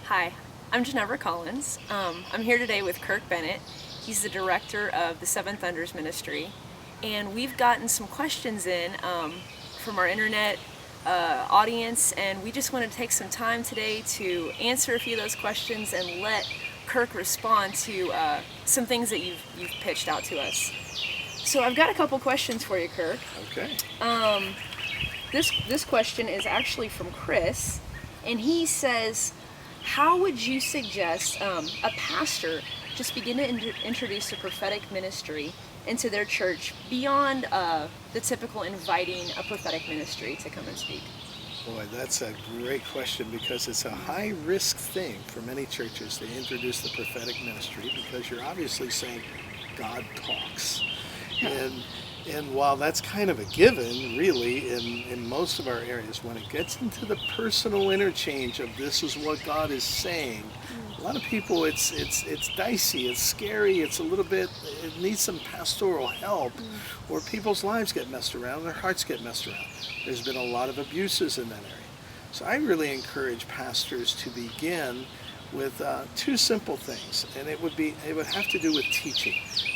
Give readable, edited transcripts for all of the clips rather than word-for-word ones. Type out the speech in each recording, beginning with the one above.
Hi, I'm Genevra Collins. I'm here today with Kirk Bennett. He's the director of the Seven Thunders Ministry, and we've gotten some questions in from our internet audience, and we just want to take some time today to answer a few of those questions and let Kirk respond to some things that you've pitched out to us. So I've got a couple questions for you, Kirk. Okay. This question is actually from Chris, and he says, how would you suggest a pastor just begin to introduce a prophetic ministry into their church beyond the typical inviting a prophetic ministry to come and speak? Boy, that's a great question because it's a high-risk thing for many churches to introduce the prophetic ministry because you're obviously saying God talks. And while that's kind of a given, really, in most of our areas, when it gets into the personal interchange of this is what God is saying, a lot of people, it's dicey, it's scary, it's a little bit, it needs some pastoral help, or people's lives get messed around, their hearts get messed around. There's been a lot of abuses in that area. So I really encourage pastors to begin with two simple things, and it would have to do with teaching.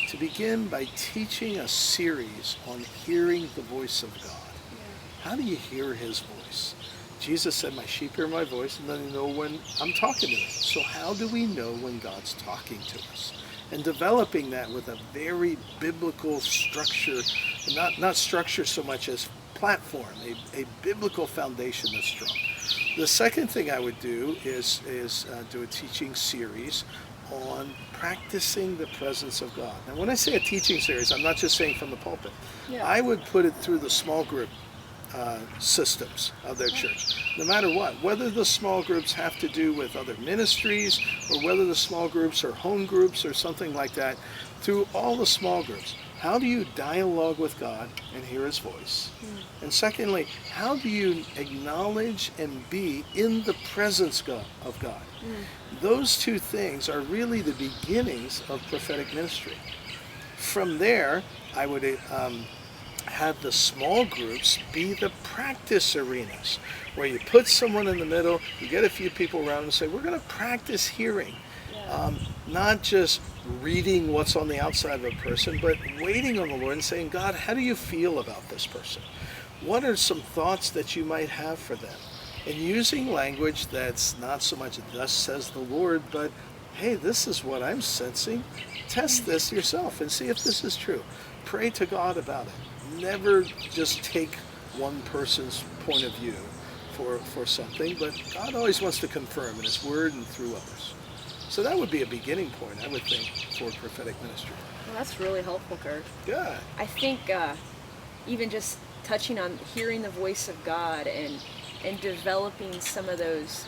To begin by teaching a series on hearing the voice of God. Yeah. How do you hear His voice? Jesus said, "My sheep hear my voice, and they know when I'm talking to them." So how do we know when God's talking to us? And developing that with a very biblical structure, not structure so much as platform, a biblical foundation that's strong. The second thing I would do is do a teaching series on practicing the presence of God. Now, when I say a teaching series, I'm not just saying from the pulpit. Yeah. I would put it through the small group systems of their church, no matter what. Whether the small groups have to do with other ministries or whether the small groups are home groups or something like that, through all the small groups. How do you dialogue with God and hear His voice? And secondly, how do you acknowledge and be in the presence of God? Those two things are really the beginnings of prophetic ministry. From there, I would have the small groups be the practice arenas, where you put someone in the middle, you get a few people around and say, we're going to practice hearing. Not just reading what's on the outside of a person, but waiting on the Lord and saying, God, how do you feel about this person? What are some thoughts that you might have for them? And using language that's not so much, thus says the Lord, but hey, this is what I'm sensing. Test this yourself and see if this is true. Pray to God about it. Never just take one person's point of view for something, but God always wants to confirm in His Word and through others. So that would be a beginning point, I would think, for prophetic ministry. Well, that's really helpful, Kirk. Good. I think even just touching on hearing the voice of God and developing some of those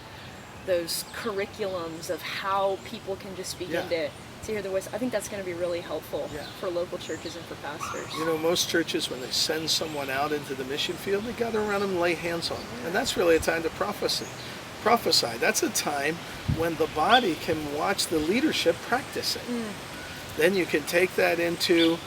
curriculums of how people can just begin to hear the voice, I think that's going to be really helpful for local churches and for pastors. You know, most churches, when they send someone out into the mission field, they gather around them and lay hands on them. And that's really a time to prophesy. That's a time when the body can watch the leadership practicing. Then you can take that into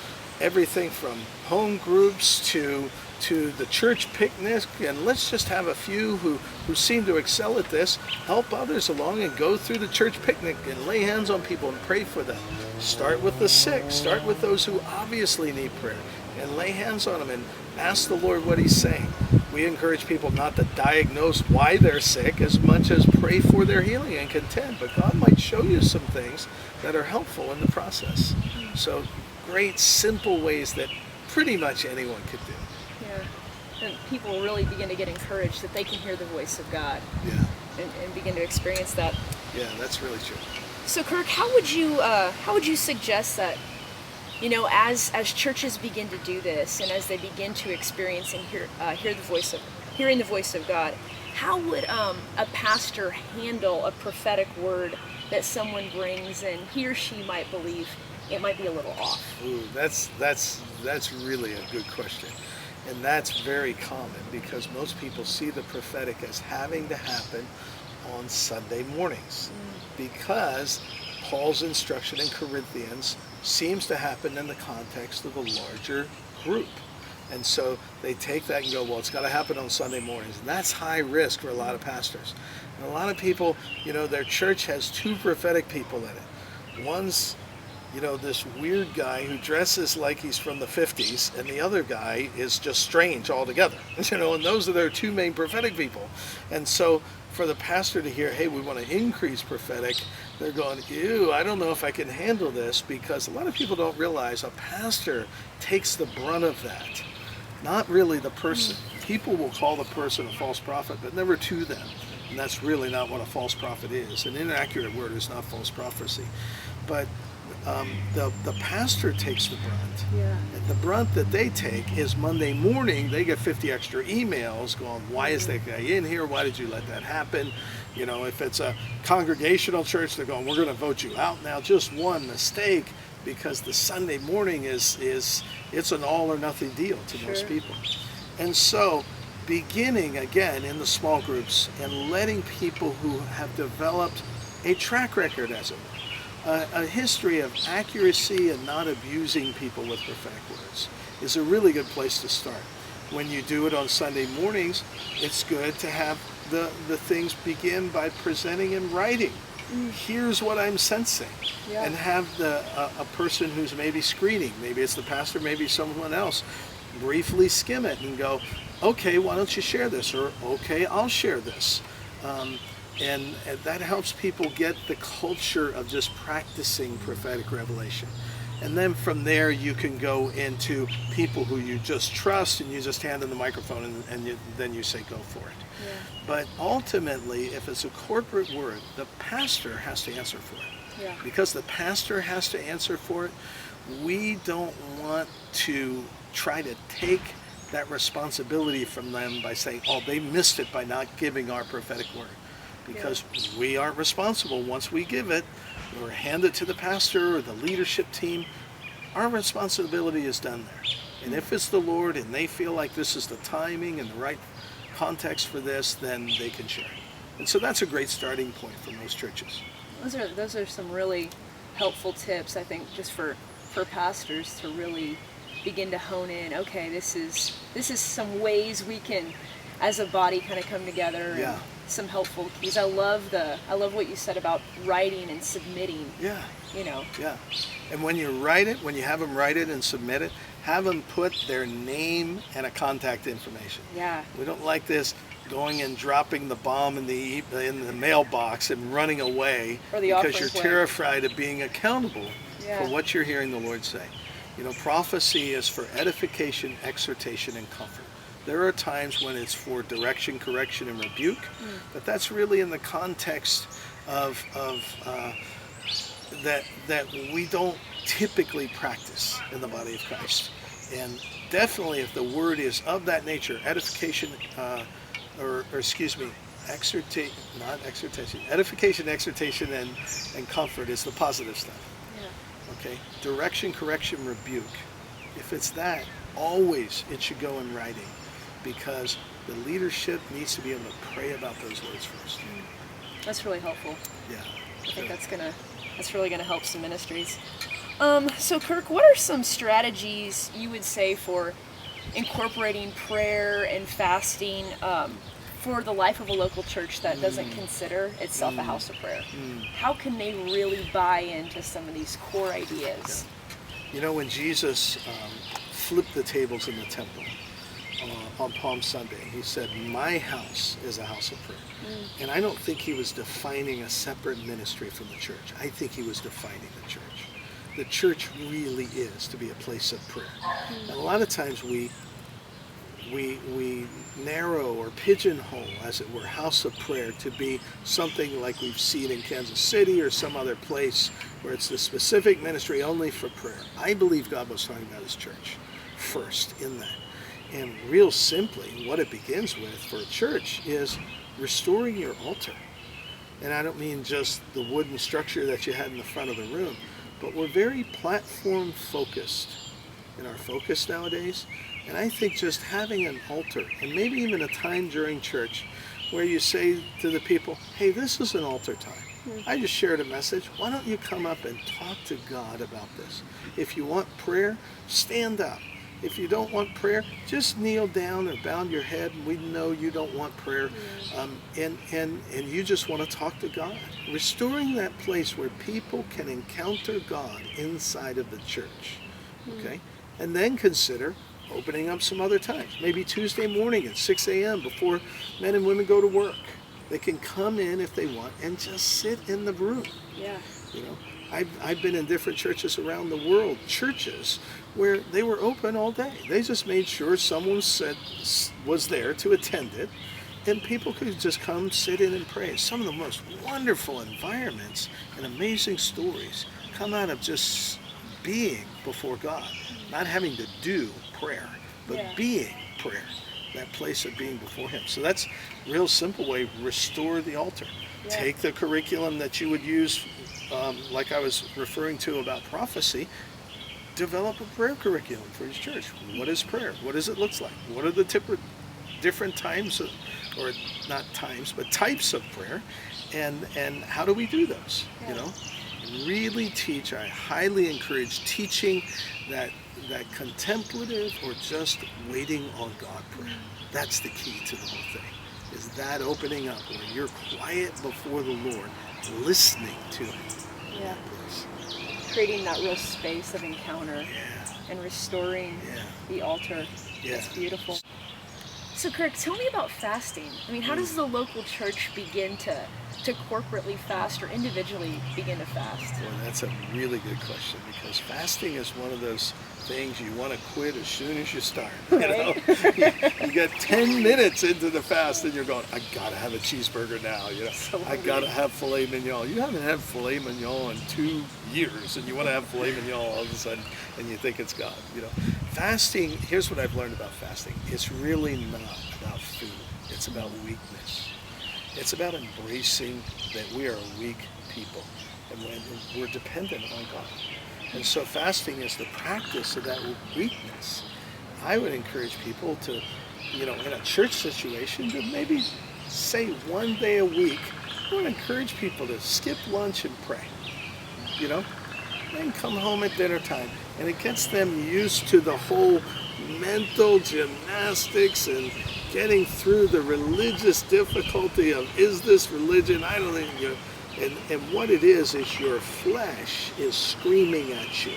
everything from home groups to the church picnic, and let's just have a few who seem to excel at this help others along and go through the church picnic and lay hands on people and pray for them. Start with the sick, start with those who obviously need prayer, and lay hands on them and ask the Lord what He's saying. We encourage people not to diagnose why they're sick as much as pray for their healing and contend, but God might show you some things that are helpful in the process. So great simple ways that pretty much anyone could do. And people really begin to get encouraged that they can hear the voice of God. And begin to experience that. Yeah, that's really true. So Kirk, how would you suggest that, you know, as churches begin to do this and as they begin to experience and hearing the voice of God, how would a pastor handle a prophetic word that someone brings and he or she might believe it might be a little off? Ooh, that's really a good question. And that's very common because most people see the prophetic as having to happen on Sunday mornings because Paul's instruction in Corinthians seems to happen in the context of a larger group. And so they take that and go, well, it's got to happen on Sunday mornings. And that's high risk for a lot of pastors. And a lot of people, their church has two prophetic people in it. One's, this weird guy who dresses like he's from the 50s, and the other guy is just strange altogether. And those are their two main prophetic people. And so for the pastor to hear, hey, we want to increase prophetic, they're going, ew, I don't know if I can handle this, because a lot of people don't realize a pastor takes the brunt of that, not really the person. People will call the person a false prophet, but never to them. And that's really not what a false prophet is. An inaccurate word is not false prophecy. But the pastor takes the brunt. Yeah. And the brunt that they take is Monday morning, they get 50 extra emails going, why is that guy in here? Why did you let that happen? If it's a congregational church, they're going, we're going to vote you out now. Just one mistake, because the Sunday morning it's an all or nothing deal to most people. And so beginning again in the small groups and letting people who have developed a track record, as it were, a history of accuracy and not abusing people with prophetic words, is a really good place to start. When you do it on Sunday mornings, it's good to have the things begin by presenting in writing. Here's what I'm sensing. Yeah. And have a person who's maybe screening, maybe it's the pastor, maybe someone else, briefly skim it and go, okay, why don't you share this? Or, okay, I'll share this. And that helps people get the culture of just practicing prophetic revelation. And then from there, you can go into people who you just trust, and you just hand them the microphone, and then you say, go for it. Yeah. But ultimately, if it's a corporate word, the pastor has to answer for it. Yeah. Because the pastor has to answer for it, we don't want to try to take that responsibility from them by saying, oh, they missed it by not giving our prophetic word. Because we aren't responsible once we give it or hand it to the pastor or the leadership team. Our responsibility is done there. And if it's the Lord and they feel like this is the timing and the right context for this, then they can share it. And so that's a great starting point for most churches. Those are some really helpful tips, I think, just for pastors to really begin to hone in. Okay, this is some ways we can, as a body, kind of come together. Yeah. And some helpful keys. I love what you said about writing and submitting. Yeah. Yeah. And when you write it, when you have them write it and submit it, have them put their name and a contact information. Yeah. We don't like this going and dropping the bomb in the mailbox and running away Or the because you're offering terrified of being accountable Yeah. for what you're hearing the Lord say. Prophecy is for edification, exhortation, and comfort. There are times when it's for direction, correction, and rebuke, but that's really in the context of that we don't typically practice in the body of Christ. And definitely, if the word is of that nature, edification, edification, exhortation, and comfort is the positive stuff. Yeah. Okay, direction, correction, rebuke. If it's that, always it should go in writing, because the leadership needs to be able to pray about those words first. That's really helpful. Yeah. I think that's really gonna help some ministries. So Kirk, what are some strategies you would say for incorporating prayer and fasting for the life of a local church that doesn't consider itself a house of prayer? How can they really buy into some of these core ideas? Yeah. When Jesus flipped the tables in the temple on Palm Sunday, he said, my house is a house of prayer. And I don't think he was defining a separate ministry from the church. I think he was defining the church. The church really is to be a place of prayer. And a lot of times we narrow or pigeonhole, as it were, house of prayer to be something like we've seen in Kansas City or some other place where it's the specific ministry only for prayer. I believe God was talking about his church first in that. And real simply, what it begins with for a church is restoring your altar. And I don't mean just the wooden structure that you had in the front of the room, but we're very platform focused in our focus nowadays. And I think just having an altar, and maybe even a time during church where you say to the people, hey, this is an altar time. I just shared a message. Why don't you come up and talk to God about this? If you want prayer, stand up. If you don't want prayer, just kneel down or bow your head, and we know you don't want prayer, and you just want to talk to God. Restoring that place where people can encounter God inside of the church, okay? And then consider opening up some other times. Maybe Tuesday morning at 6 a.m. before men and women go to work. They can come in if they want and just sit in the room. Yeah. You know, I've been in different churches around the world, churches where they were open all day. They just made sure someone was there to attend it, and people could just come sit in and pray. Some of the most wonderful environments and amazing stories come out of just being before God, not having to do prayer, but being prayer, that place of being before Him. So that's a real simple way, restore the altar. Yeah. Take the curriculum that you would use, like I was referring to about prophecy, develop a prayer curriculum for each church. What is prayer? What does it look like? What are the different times, or not times, but types of prayer, and how do we do those? You know, really teach. I highly encourage teaching that contemplative or just waiting on God prayer. That's the key to the whole thing. Is that opening up where you're quiet before the Lord, listening to Him. Yeah. Creating that real space of encounter and restoring the altar. Yeah. That's beautiful. So Kirk, tell me about fasting. I mean, how does the local church begin to corporately fast or individually begin to fast? Well, that's a really good question, because fasting is one of those things you want to quit as soon as you start. Right. You know, you get 10 minutes into the fast and you're going, I gotta have a cheeseburger now. You know, So I gotta have filet mignon. You haven't had filet mignon in 2 years, and you want to have filet mignon all of a sudden, and you think it's God. You know, fasting. Here's what I've learned about fasting. It's really not about food. It's about weakness. It's about embracing that we are a weak people, and we're dependent on God. And so fasting is the practice of that weakness. I would encourage people to, you know, in a church situation, to maybe say one day a week, I would encourage people to skip lunch and pray, you know, and come home at dinner time. And it gets them used to the whole mental gymnastics and getting through the religious difficulty of, is this religion? I don't think you. And what it is your flesh is screaming at you.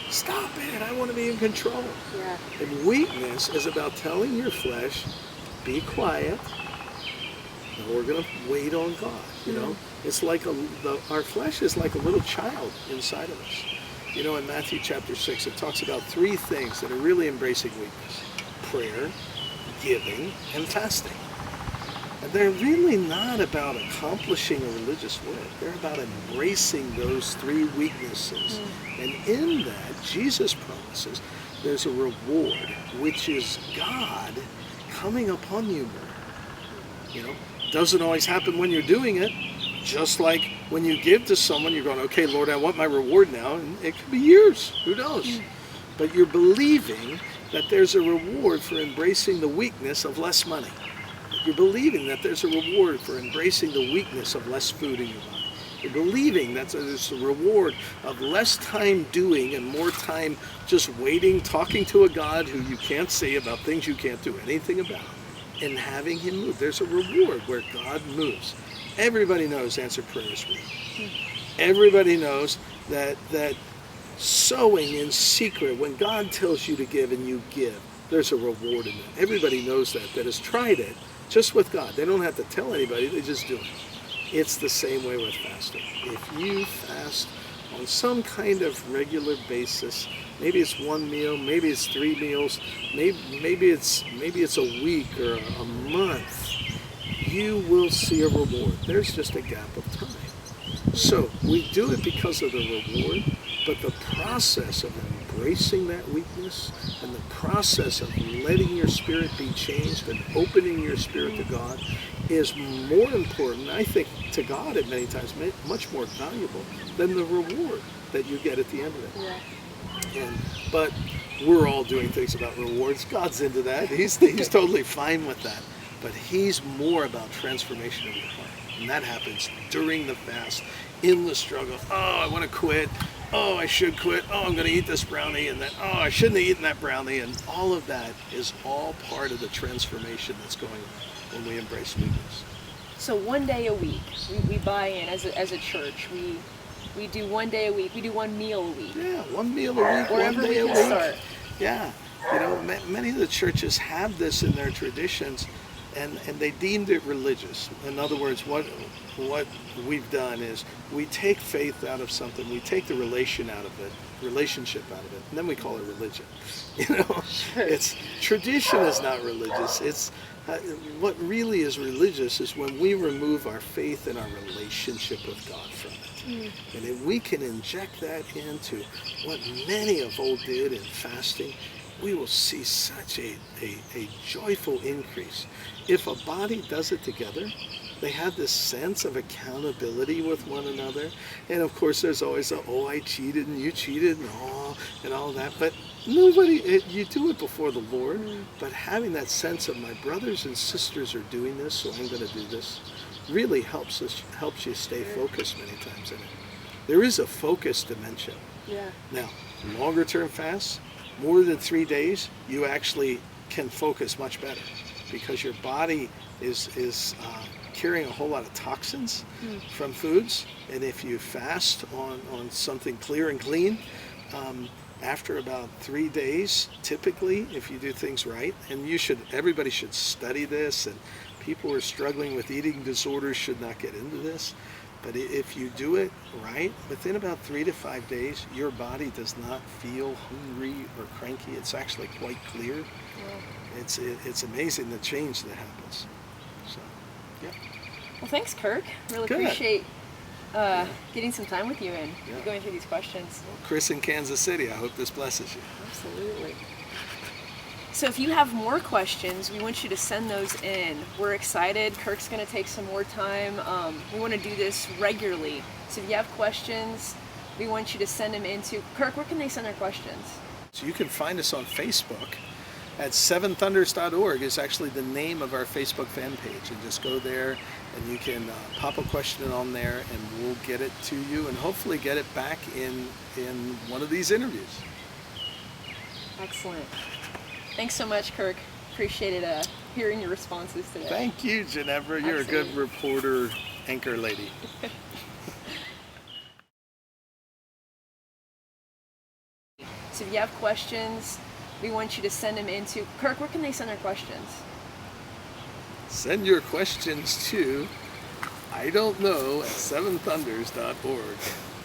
Stop it, I want to be in control. Yeah. And weakness is about telling your flesh, be quiet, and we're going to wait on God. You know, it's like our flesh is like a little child inside of us. You know, in Matthew chapter 6, it talks about 3 things that are really embracing weakness: prayer, giving, and fasting. And they're really not about accomplishing a religious work. They're about embracing those 3 weaknesses. And in that, Jesus promises there's a reward, which is God coming upon you more. You know, doesn't always happen when you're doing it. Just like when you give to someone, you're going, okay, Lord, I want my reward now. And it could be years, who knows? But you're believing that there's a reward for embracing the weakness of less money. You're believing that there's a reward for embracing the weakness of less food in your body. You're believing that there's a reward of less time doing and more time just waiting, talking to a God who you can't see about things you can't do anything about, and having Him move. There's a reward where God moves. Everybody knows answered prayer is real. Everybody knows that sowing in secret, when God tells you to give and you give, there's a reward in that. Everybody knows that has tried it. Just with God. They don't have to tell anybody, they just do it. It's the same way with fasting. If you fast on some kind of regular basis, maybe it's 1 meal, maybe it's 3 meals, maybe it's a week or a month, you will see a reward. There's just a gap of time. So we do it because of the reward, but the process of embracing that weakness and the process of letting your spirit be changed and opening your spirit to God is more important, I think, to God at many times, much more valuable than the reward that you get at the end of it. Yeah. But we're all doing things about rewards. God's into that. He's totally fine with that. But He's more about transformation of your heart. And that happens during the fast, in the struggle. Oh, I want to quit. oh, I should quit. Oh, I'm going to eat this brownie. And then, oh, I shouldn't have eaten that brownie. And all of that is all part of the transformation that's going on when we embrace weakness. So 1 day a week, we buy in as a church. We do 1 day a week. We do 1 meal a week. Yeah, 1 meal a week, Wherever 1 day we a can week. start. Yeah, you know, many of the churches have this in their traditions, and they deemed it religious. In other words, what we've done is we take faith out of something, we take the relationship out of it, and then we call it religion. You know, it's tradition is not religious. It's what really is religious is when we remove our faith and our relationship with God from it. And if we can inject that into what many of old did in fasting, we will see such a joyful increase. If a body does it together, they have this sense of accountability with one another. And of course, there's always oh, I cheated and you cheated and all that. But nobody, you do it before the Lord. But having that sense of my brothers and sisters are doing this, so I'm going to do this, really helps you stay focused many times in it. There is a focus dimension. Yeah. Now, longer term fasts, more than 3 days, you actually can focus much better because your body is carrying a whole lot of toxins from foods. And if you fast on something clear and clean, after about 3 days, typically, if you do things right, and everybody should study this, and people who are struggling with eating disorders should not get into this. But if you do it right, within about 3 to 5 days, your body does not feel hungry or cranky. It's actually quite clear. Yeah. It's amazing the change that happens. So, yeah. Well, thanks, Kirk. Really Good. appreciate getting some time with you and going through these questions. Well, Chris in Kansas City, I hope this blesses you. Absolutely. So if you have more questions, we want you to send those in. We're excited. Kirk's going to take some more time. We want to do this regularly. So if you have questions, we want you to send them into Kirk. Where can they send their questions? So you can find us on Facebook at seventhunders.org is actually the name of our Facebook fan page. And just go there and you can pop a question on there and we'll get it to you and hopefully get it back in one of these interviews. Excellent. Thanks so much, Kirk. Appreciated hearing your responses today. Thank you, Genevra. You're a good reporter, anchor lady. So if you have questions, we want you to send them into Kirk. Where can they send their questions? Send your questions to, I don't know, at seventhunders.org.